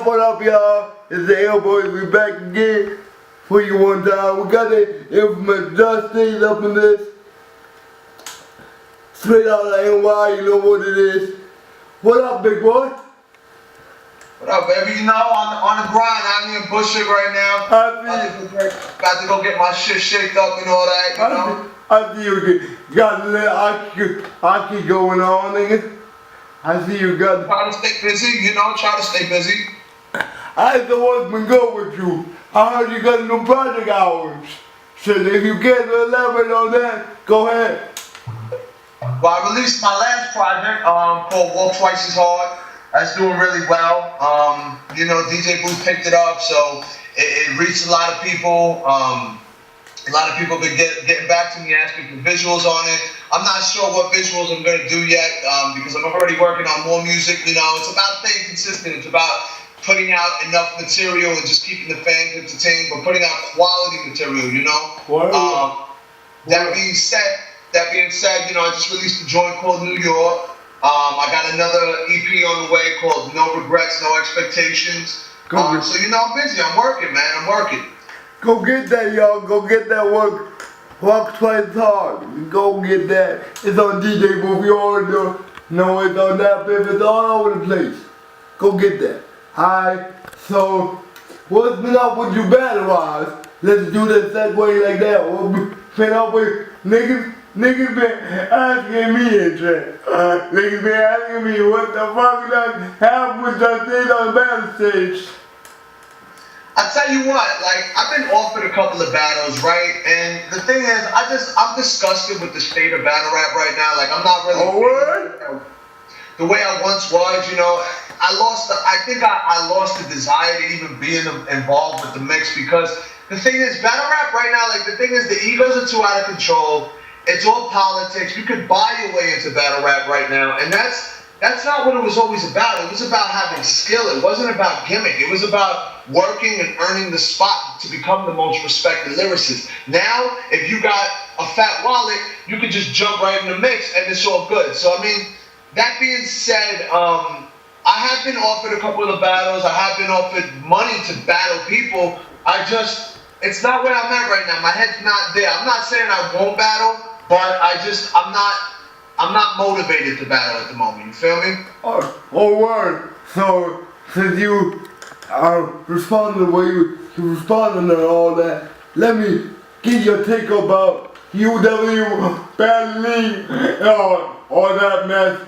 what up, y'all? It's the Illboyz. We back again for you one time. We got the infamous Jus Daze up in this. Straight out of NY, you know what it is. What up, big boy? What up, baby? You know, on the grind. I'm in Bushwick right now. About to go get my shit shaped up and all that, you know? I see you got a little Aki going on, nigga. I see you got... Try to stay busy, you know? Try to stay busy. How's the work been good with you? I heard you got a new project hours. So if you get to elaborate on that, go ahead. Well, I released my last project called Walk Twice as Hard. That's doing really well. You know, DJ Booth picked it up, so it reached a lot of people. A lot of people been getting back to me asking for visuals on it. I'm not sure what visuals I'm going to do yet because I'm already working on more music. You know, it's about staying consistent. It's about putting out enough material and just keeping the fans entertained, but putting out quality material, you know? That being said, you know, I just released a joint called New York. I got another EP on the way called No Regrets, No Expectations. So, you know, I'm busy. I'm working, man. I'm working. Go get that, y'all. Go get that work. Walk Twice Hard. Go get that. It's on DJ Booth. You already know it's on that pip. It's all over the place. Go get that. Alright, so what's been up with you battle-wise? Let's do this segue like that. What's been up with niggas been asking me in chat. Niggas been asking me what the fuck done happened with Jus Daze on the battle stage. I tell you what, like, I've been offered a couple of battles, right? And the thing is, I'm disgusted with the state of battle rap right now. Like, I'm not really the way I once was, you know. I think I lost the desire to even be involved with the mix because the thing is, battle rap right now, like, the thing is, the egos are too out of control. It's all politics. You could buy your way into battle rap right now, and that's not what it was always about. It was about having skill. It wasn't about gimmick. It was about working and earning the spot to become the most respected lyricist. Now, if you got a fat wallet, you can just jump right in the mix, and it's all good. So, I mean, that being said, I have been offered a couple of battles. I have been offered money to battle people. It's not where I'm at right now. My head's not there. I'm not saying I won't battle, but I'm not motivated to battle at the moment. You feel me? Oh, word. So, since you responded the way you responded and all that, let me get your take about UW battling all that mess.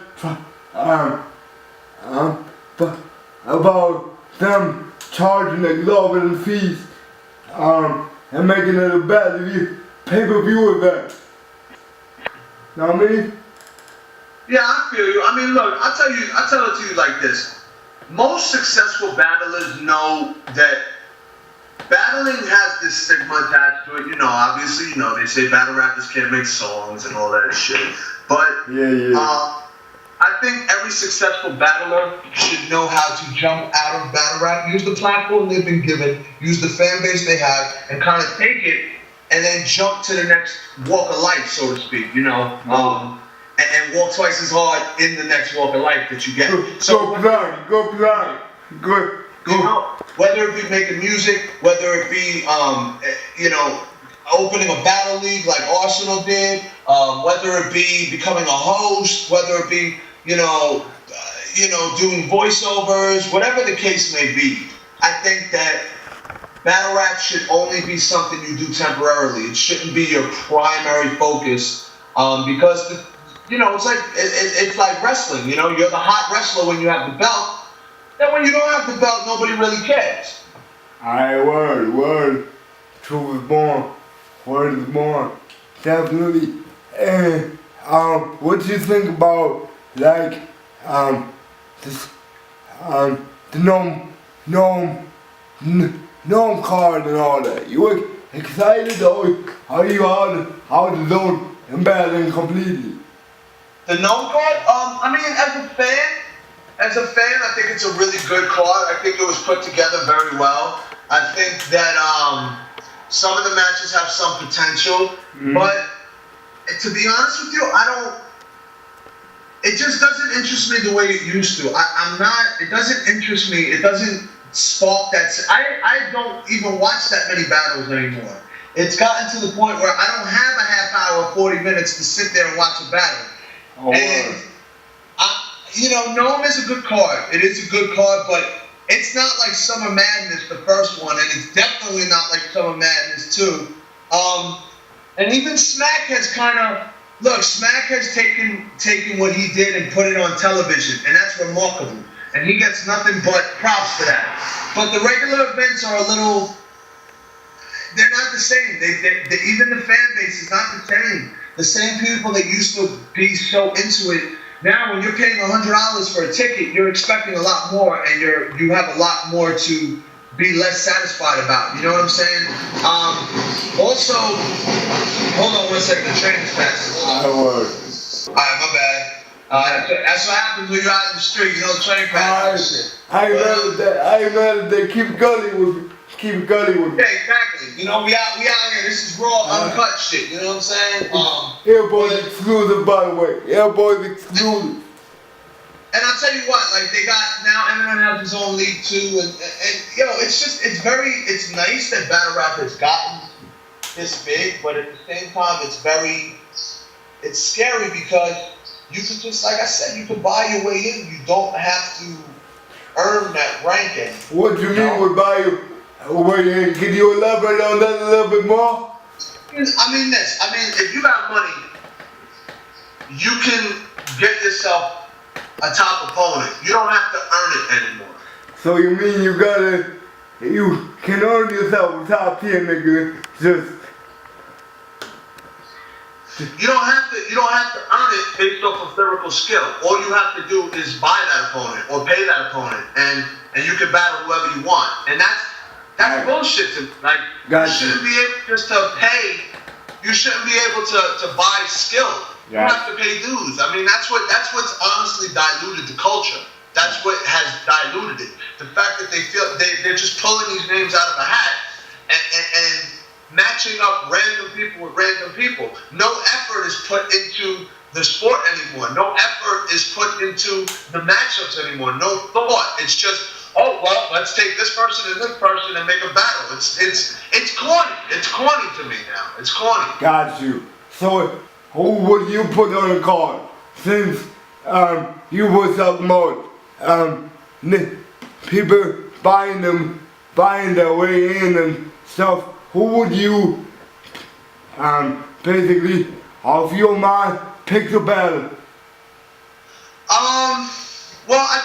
About them charging exorbitant fees and making it a pay-per-view event. Know what I mean? Yeah, I feel you. I mean, look, I tell it to you like this. Most successful battlers know that battling has this stigma attached to it. You know, obviously, you know, they say battle rappers can't make songs and all that shit. But I think every successful battler should know how to jump out of battle rap, use the platform they've been given, use the fan base they have, and kind of take it and then jump to the next walk of life, so to speak, you know, and walk twice as hard in the next walk of life that you get. So go plug. You know, whether it be making music, whether it be, you know, opening a battle league like Arsenal did, whether it be becoming a host, whether it be, you know, doing voiceovers, whatever the case may be. I think that battle rap should only be something you do temporarily. It shouldn't be your primary focus, because you know, it's like wrestling. You know, you're the hot wrestler when you have the belt. Then when you don't have the belt, nobody really cares. Alright, word. Truth is born. Word is born. Definitely. And what do you think about like the Nome card and all that? You excited or are you out of the zone and battling completely? The Nome card? I mean, as a fan, I think it's a really good card. I think it was put together very well. I think that some of the matches have some potential, but to be honest with you, it just doesn't interest me the way it used to. It doesn't interest me. It doesn't spark that's I don't even watch that many battles anymore. It's gotten to the point where I don't have a half hour, 40 minutes to sit there and watch a battle. Oh, and you know, Nome is a good card. It is a good card, but it's not like Summer Madness, the first one, and it's definitely not like Summer Madness 2. And even Smack has kind of, look, Smack has taken what he did and put it on television, and that's remarkable. And he gets nothing but props for that. But the regular events are a little, they're not the same. Even the fan base is not the same. The same people that used to be so into it, now when you're paying $100 for a ticket, you're expecting a lot more, and you have a lot more to be less satisfied about. You know what I'm saying? Also, hold on one second, the train is passing. Alright, my bad. That's what happens when you're out in the street, you know, the train passes. I ain't mad at that. Keep gully with me. Keep gully with me. Yeah, exactly. You know, we out here. This is raw, uncut shit. You know what I'm saying? Illboyz exclusive, by the way. Illboyz exclusive. And I'll tell you what, like, they got, now Eminem has his own league too, and yo, it's nice that battle rap has gotten this big, but at the same time, it's scary because you can just, like I said, you can buy your way in. You don't have to earn that ranking. What do you mean with buy your way in? Can you elaborate on that a little bit more? I mean, if you got money, you can get yourself a top opponent. You don't have to earn it anymore. So you mean you can earn yourself a top 10 nigga, just... You don't have to earn it based off of lyrical skill. All you have to do is buy that opponent or pay that opponent, and you can battle whoever you want. And that's bullshit to me. Like, you shouldn't be able just to pay. You shouldn't be able to buy skill. You have to pay dues. I mean, that's what's honestly diluted the culture. That's what has diluted it. The fact that they feel they're just pulling these names out of a hat and matching up random people with random people. No effort is put into the sport anymore. No effort is put into the matchups anymore. No thought. It's just, oh well, let's take this person and this person and make a battle. It's corny. It's corny to me now. It's corny. Got you. So who would you put on the card? Since you were talking about people buying their way in and stuff, who would you basically, off your mind, pick the battle? Well, I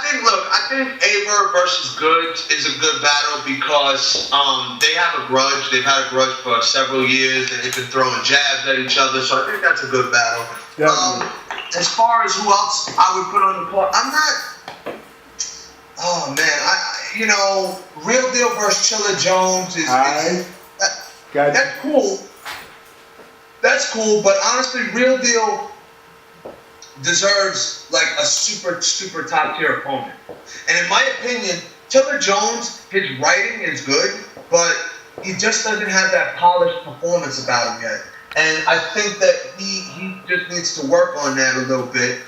think Aver versus Goods is a good battle because they have a grudge. They've had a grudge for several years, and they've been throwing jabs at each other. So I think that's a good battle. As far as who else I would put on the court, I'm not. Oh man, Real Deal versus Chilla Jones that's cool. That's cool, but honestly, Real Deal deserves like a super top tier opponent. And in my opinion, Chilla Jones, his writing is good, but he just doesn't have that polished performance about him yet. And I think that he just needs to work on that a little bit.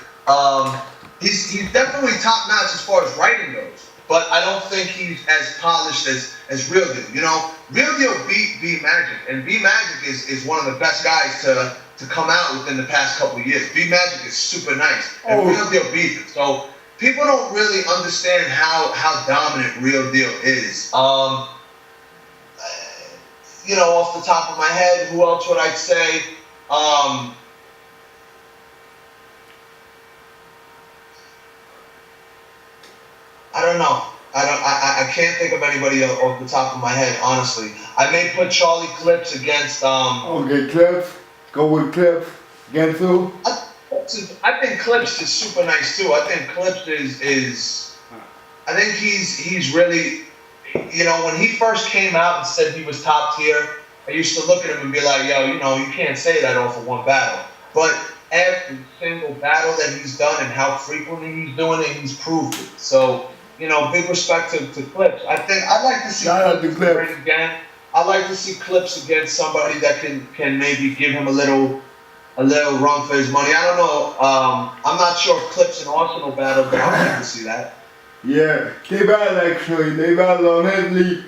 He's definitely top notch as far as writing goes, but I don't think he's as polished as Real Deal. You know, Real Deal beat B Magic, and B Magic is one of the best guys to come out within the past couple of years. B Magic is super nice, and Real Deal beat him. So people don't really understand how dominant Real Deal is. Off the top of my head, who else would I say? I don't know. I can't think of anybody off the top of my head, honestly. I may put Charlie Clips against Okay, Clips. Go with Clips. Against who? I think Clips is super nice too. I think Clips is I think he's really, when he first came out and said he was top tier, I used to look at him and be like, yo, you can't say that off of one battle. But every single battle that he's done and how frequently he's doing it, he's proved it. So, big respect to Clips. I think I'd like to see Clips again. I'd like to see Clips against somebody that can maybe give him a little run for his money. I don't know. I'm not sure if Clips and Arsenal battle, but I'd like to see that. Yeah, they battled actually. They battled on his league.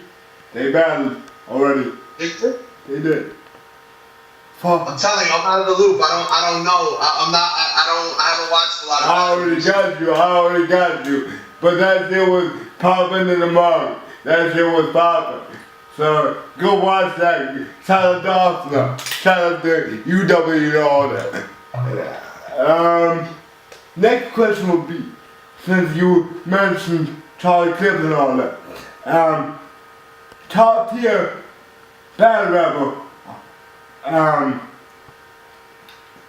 They battled already. They did? They did. I'm telling you, I'm out of the loop. I don't know. I haven't watched a lot of I already got you. But that shit was popping in the mug. That shit was popping. So go watch that. Shout out to DOESN. Shout out to UW and all that. Next question would be, since you mentioned Charlie Clips and all that, top tier battle rapper.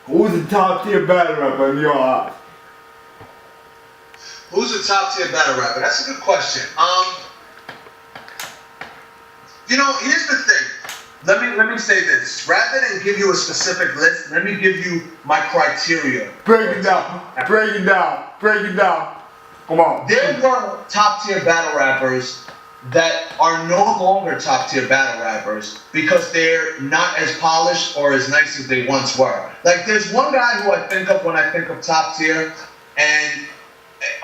Who's the top tier battle rapper in your eyes? Who's the top tier battle rapper? That's a good question. You know, here's the thing. Let me say this. Rather than give you a specific list, let me give you my criteria. Break it down. Come on. There were top tier battle rappers that are no longer top tier battle rappers because they're not as polished or as nice as they once were. Like, there's one guy who I think of when I think of top tier, and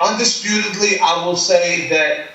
undisputedly I will say that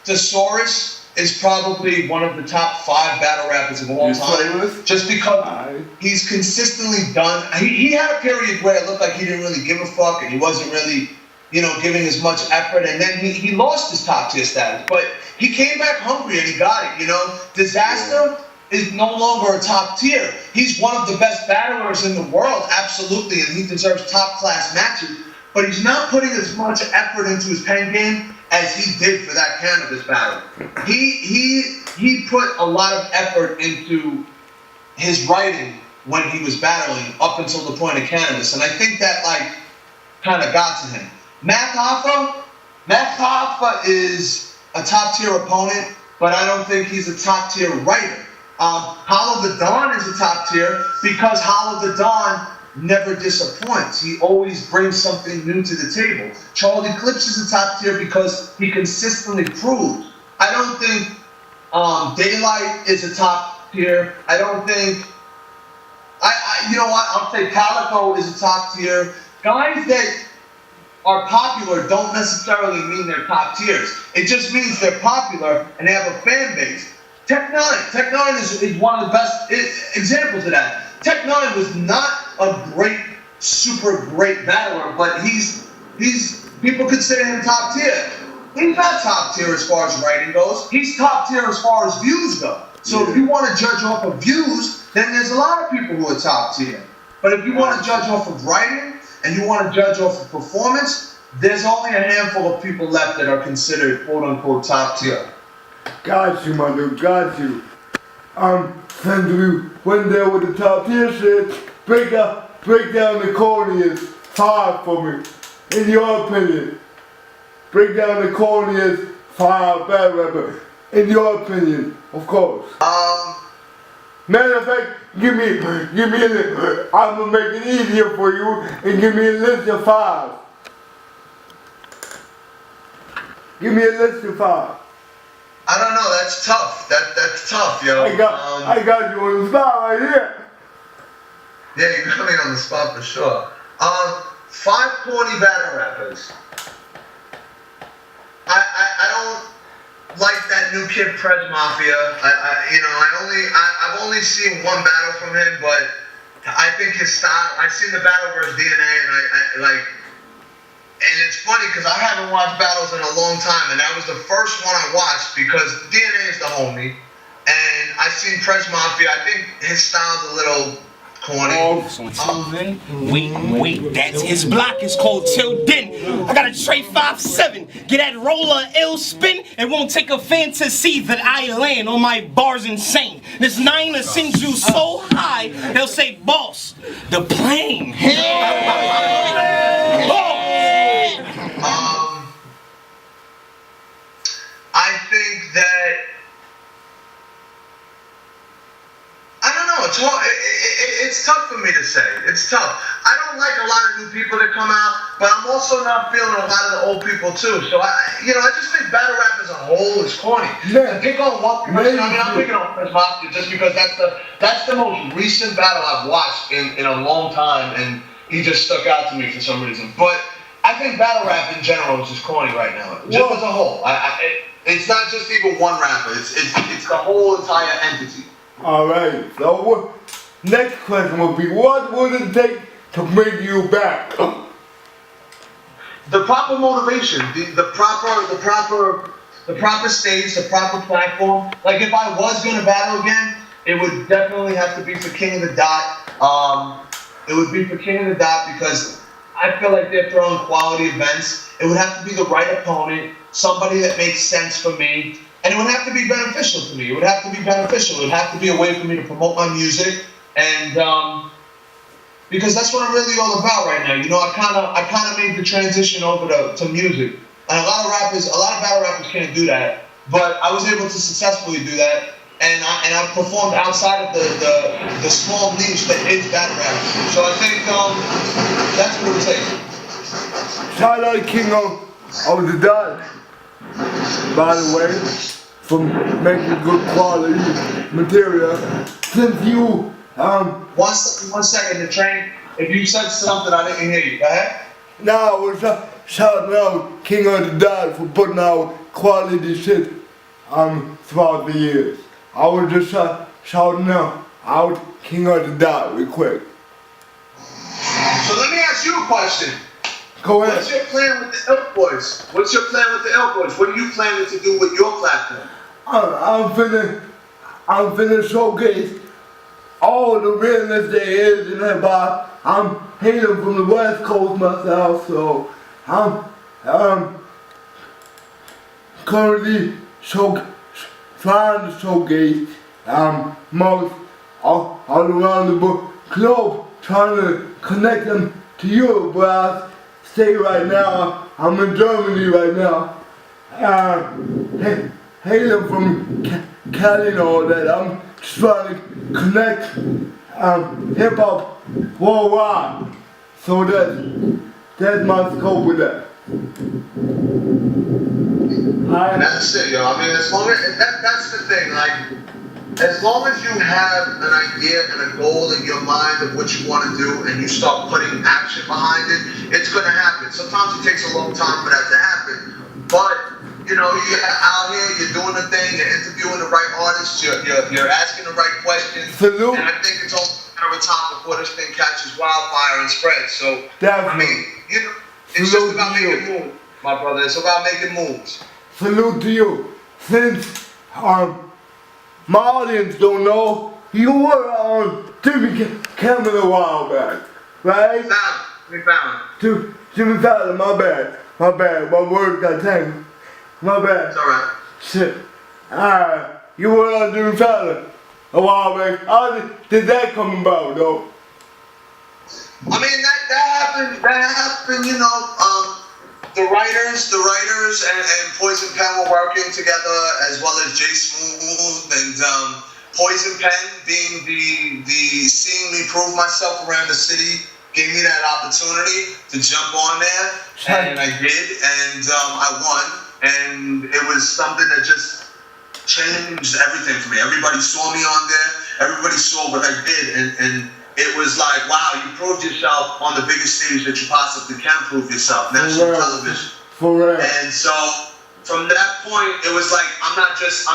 Thesaurus is probably one of the top 5 battle rappers of all time, just because he's consistently done. He had a period where it looked like he didn't really give a fuck and he wasn't really, you know, giving as much effort, and then he lost his top tier status, but he came back hungry and he got it, you know. Disaster is no longer a top tier. He's one of the best battlers in the world, absolutely, and he deserves top class matches, but he's not putting as much effort into his pen game as he did for that cannabis battle. He put a lot of effort into his writing when he was battling up until the point of cannabis, and I think that, like, kind of got to him. Mac Hoffa is a top tier opponent, but I don't think he's a top tier writer. Hollow the Dawn is a top tier because Hollow the Dawn never disappoints. He always brings something new to the table. Charlie Clips is a top tier because he consistently proves. I don't think Daylight is a top tier. I don't think, you know what, I'll say Calico is a top tier. Guys that are popular don't necessarily mean they're top tiers. It just means they're popular and they have a fan base. Tech Nine is one of the best examples of that. Tech Nine was not a super great battler, but he's people consider him top tier. He's not top tier as far as writing goes. He's top tier as far as views go. So if you want to judge off of views, then there's a lot of people who are top tier. But if you want to judge off of writing and you want to judge off of performance, there's only a handful of people left that are considered quote unquote top tier. Got you, my dude, got you. Since we went there with the top tier shit, break down the corniest 5 for me, in your opinion. Break down the corniest 5 battle rapper, in your opinion, of course. Matter of fact, give me a list. I'm gonna make it easier for you and give me a list of 5. Give me a list of 5. I don't know. That's tough. That's tough, yo. I got you on the spot right here. Yeah, you got me on the spot for sure. 5 corny battle rappers. I don't like that new kid Prez Mafia. I've only seen one battle from him, but I think his style. I've seen the battle versus DNA, and I like. And it's funny because I haven't watched battles in a long time, and that was the first one I watched because DNA is the homie, and I seen Prez Mafia. I think his style's a little corny. Wait, that's his block. It's called Till Then. I got a tray 5-7. Get that roller ill spin. It won't take a fan to see that I land on my bars insane. This 9 will send you so high, they'll say, boss, the plane. I think that, I don't know, it's hard, it's tough for me to say. It's tough. I don't like a lot of new people that come out, but I'm also not feeling a lot of the old people too. So I just think battle rap as a whole is corny. To pick on one person, I'm picking on Prez Mafia just because that's the most recent battle I've watched in a long time, and he just stuck out to me for some reason. But I think battle rap in general is just corny right now. Just as a whole. It's not just even one rapper. It's the whole entire entity. All right. So next question would be, what would it take to bring you back? The proper motivation, the proper stage, the proper platform. Like if I was gonna battle again, it would definitely have to be for King of the Dot. It would be for King of the Dot because I feel like they're throwing quality events. It would have to be the right opponent, somebody that makes sense for me, and it would have to be beneficial for me. It would have to be beneficial. It would have to be a way for me to promote my music, and because that's what I'm really all about right now. You know, I kind of made the transition over to music, and a lot of battle rappers can't do that, but I was able to successfully do that. And I performed outside of the small niche that is battle rap. So I think that's what it would take. Shout out King of the Dot, by the way, for making good quality material. Since you One second, the train. If you said something, I didn't hear you. Go ahead. now we're shouting out King of the Dot for putting out quality shit throughout the years. I was just shouting out King of the Dot real quick. So let me ask you a question. Go ahead. What's your plan with the Illboyz? What's your plan with the Illboyz? What are you planning to do with your platform? I'm finna showcase all the realness there is in hip hop. I'm hailing from the West Coast myself, so I'm currently trying to showcase most all around the globe, trying to connect them to Europe. Where I stay right now, I'm in Germany right now. Hailing from Cali and all that, I'm just trying to connect hip hop worldwide. So that's my scope with that. And that's it, yo. I mean, as long as that's the thing, like, as long as you have an idea and a goal in your mind of what you want to do and you start putting action behind it, it's gonna happen. Sometimes it takes a long time for that to happen, but you know, you're out here, you're doing the thing, you're interviewing the right artists, you're asking the right questions. Salute. And I think it's all a matter of time before this thing catches wildfire and spreads. So, Definitely. I mean, you know, it's just about making moves, my brother. It's about making moves. Salute to you. Since my audience don't know, you were on Jimmy Kimmel a while back, right? Jimmy Fallon, my bad, my words got tangled. My bad. It's alright. Shit. You were on Jimmy Fallon a while back. How did that come about, though? I mean, that happened, you know, the writers and Poison Pen were working together, as well as Jay Smooth, and Poison Pen being the seeing me prove myself around the city gave me that opportunity to jump on there, and I did, and I won. And it was something that just changed everything for me. Everybody saw me on there. Everybody saw what I did. And it was like, wow, you proved yourself on the biggest stage that you possibly can prove yourself, national television. For real. And so from that point, it was like, I'm not just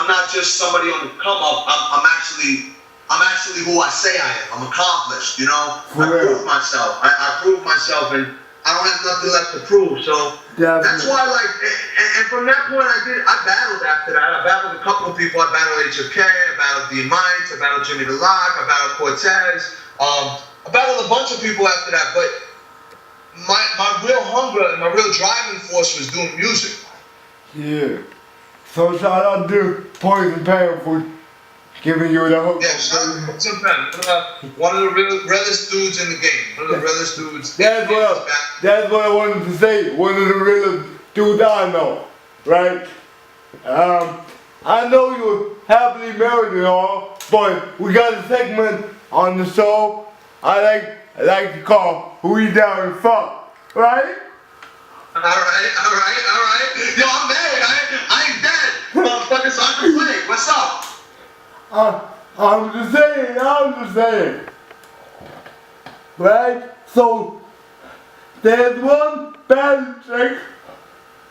somebody on the come up. I'm actually who I say I am. I'm accomplished, you know? I proved myself. I proved myself, and I don't have nothing left to prove. So that's why, like, and from that point, I battled after that. I battled a couple of people. I battled HFK, I battled D Mites, I battled Jimmy the Lock, I battled Cortez. I battled a bunch of people after that, but my real hunger and my real driving force was doing music. Yeah. So shout out to Poison Pen for giving you the hook. Yeah, shout out to Poison Pen. One of the realest dudes in the game. One of the realest dudes. That's what I wanted to say. One of the realest dudes I know, right? I know you're happily married and all, but we got a segment on the show I like to call Who You Down and Fuck, right? Alright. Yo, I'm married. I ain't dead. Motherfucker, so I can play. What's up? I'm just saying. Right? So, there's one bad chick.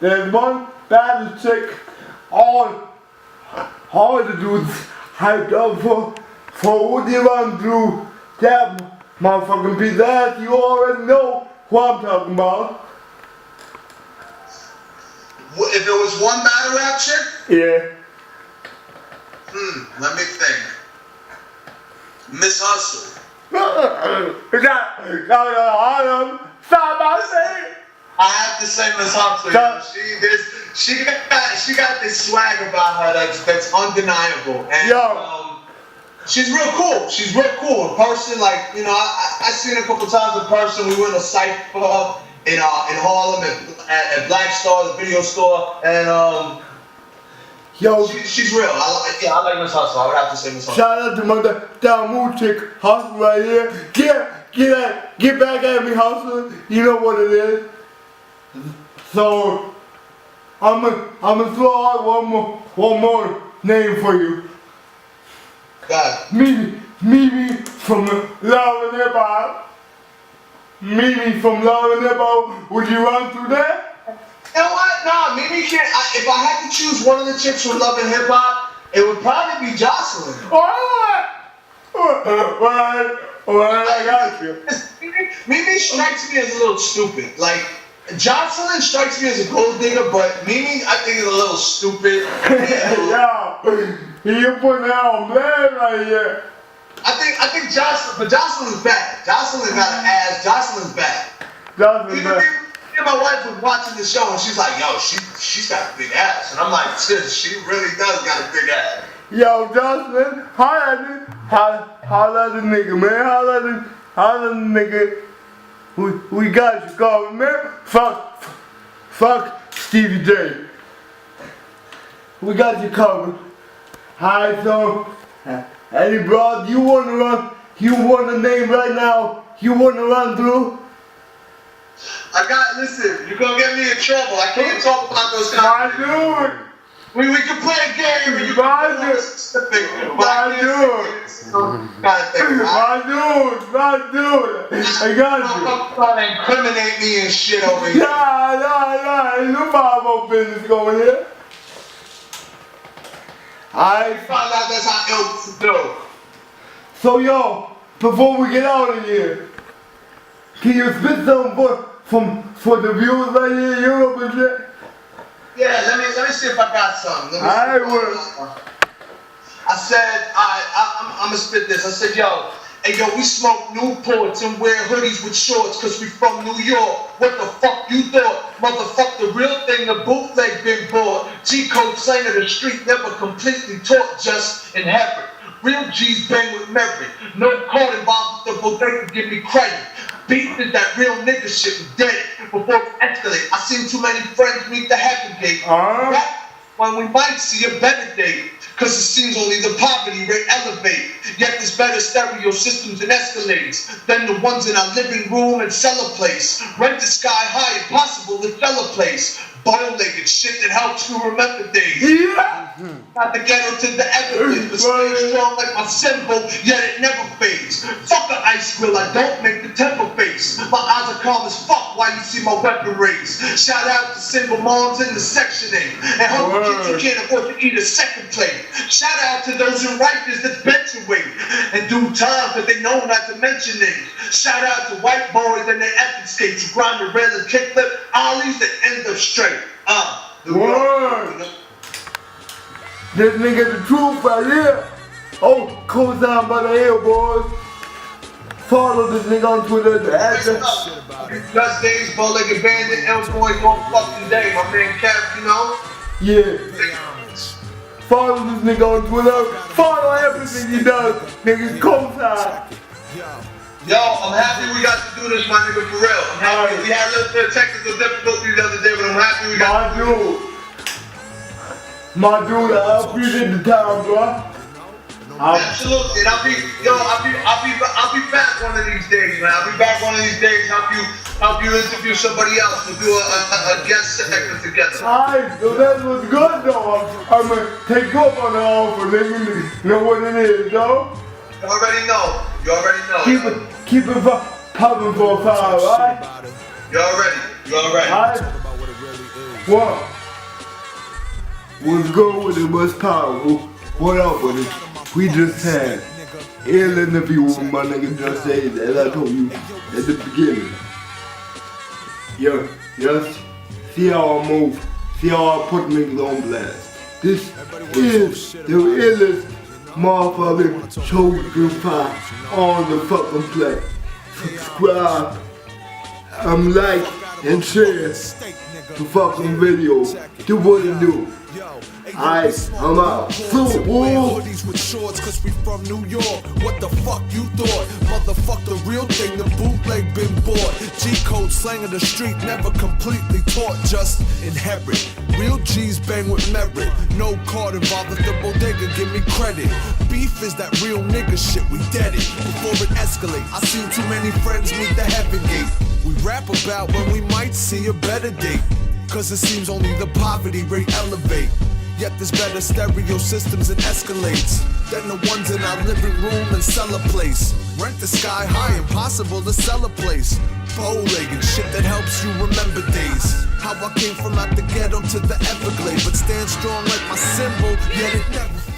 There's one bad chick. All the dudes hyped up for what they run through that motherfucking piece of ass. You already know what I'm talking about. If it was one battle rap chick? Yeah. Let me think. Miss Hustle. Stop my thing. I have to say Miss Hustle. She got this swag about her that's undeniable. And she's real cool. She's real cool in person. Like, you know, I seen her a couple times in person. We were in a SKYPE in Harlem at Black Star, the video store, and she's real. I like Miss Hustle. I would have to say Miss Hustle. Shout out to my down mood chick, Hustle right here. Get back at me, Hustle. You know what it is. So I'm gonna throw out one more name for you. God. Mimi from Love and Hip Hop. Mimi from Love and Hip Hop. Would you run through that? You know what? Nah, Mimi can't. If I had to choose one of the chicks from Love and Hip Hop, it would probably be Jocelyn. Alright, I got you. Mimi strikes me as a little stupid. Like, Jocelyn strikes me as a gold digger, but Mimi, I think, is a little stupid. Yo, you putting that on blast right here. I think Jocelyn, but Jocelyn's bad. Jocelyn got an ass. Jocelyn's bad. Jocelyn's bad. Me and my wife was watching the show and she's like, yo, she's got a big ass. And I'm like, sis, she really does got a big ass. Yo, Jocelyn, holla at the nigga, man. Holla at the nigga. We got you covered, man. Fuck Stevie J. We got you covered. Alright, so, any broad you want a name right now, you want to run through? Listen, you're gonna get me in trouble. I can't talk about those kind of things. My dude. We can play a game and you My can dude. specific. My dude. I got you. I'm trying to incriminate me and shit over here. Nah. Ain't no Bible business going here. I found out that's how Illboyz do. So yo, before we get out of here, can you spit something for the viewers right here in Europe and shit? Yeah, let me see if I got something. I said, I'm gonna spit this. I said, yo, we smoke Newports and wear hoodies with shorts cause we from New York. What the fuck you thought? Motherfuck, the real thing, the bootleg been bought. G-code slang of the street, never completely taught, just in heaven. Real G's bang with merit. No code involved with the bodega, give me credit. Beat is that real nigga shit, we dead before it escalate. I seen too many friends meet the heaven gate. When we might see a better day. Cause it seems only the poverty rate elevate. Yet there's better stereo systems and escalades than the ones in our living room and cellar place. Rent the sky high, impossible to sell a place. Bow-legged shit that helps you remember days. Not the ghetto to the Everglades, but stay strong like my symbol, yet it never fades. Fuck an ice grill, I don't make the temper face. My eyes are calm as fuck while you see my weapon raise. Shout out to single moms in the Section 8 and hungry kids who can't afford to eat a second plate. Shout out to those in rifles that bench away in due time, cause they know not to mention names. Shout out to white boys and their epic skates who grind the rail and kickflip ollies that end up straight. The word. This nigga the truth right here. Oh, co-signed by the Illboyz. Follow this nigga on Twitter. Jus Daze, Bow-Legged Bandit, Illboyz all fucking day. My man Kev, you know? Yeah. Follow this nigga on Twitter. Follow everything he does. Niggas co-signed. Yo, I'm happy we got to do this, my nigga, for real. I'm happy. We had a little bit of technical difficulties the other day, but I'm happy we got to do it. My dude, I appreciate the time, bro. Absolutely, and I'll be back one of these days, man. I'll be back one of these days. Help you interview somebody else. We'll do a guest segment together. Alright, so that was good though. I'm gonna take you up on the offer, nigga. You know what it is, though. You already know. You already know. Keep it popping for a while, right? You already. You alright? Alright? What? What's good with it? What's powerful? What up with it? We just had ill interview with my nigga Jus Daze, as I told you at the beginning. Yes. See how I move. See how I put niggas on blast. This is the illest motherfucking show you can find on the fucking play. Subscribe, like, and share the fucking video. Do what you do. Alright, I'm out. So, hoodies with shorts cause we from New York. What the fuck you thought? Motherfuck the real thing, the bootleg been bought. G-code slang of the street, never completely taught, just inherit. Real G's bang with merit. No card involved with the bodega, give me credit. Beef is that real nigga shit, we dead it. Before it escalate, I seen too many friends meet the heaven gate. We rap about when we might see a better date. Cause it seems only the poverty rate elevate. Yet there's better stereo systems and escalates than the ones in our living room and cellar place. Rent the sky high, impossible to sell a place. Bow-legged shit that helps you remember days. How I came from out the ghetto to the Everglades, but stand strong like my symbol, yet it never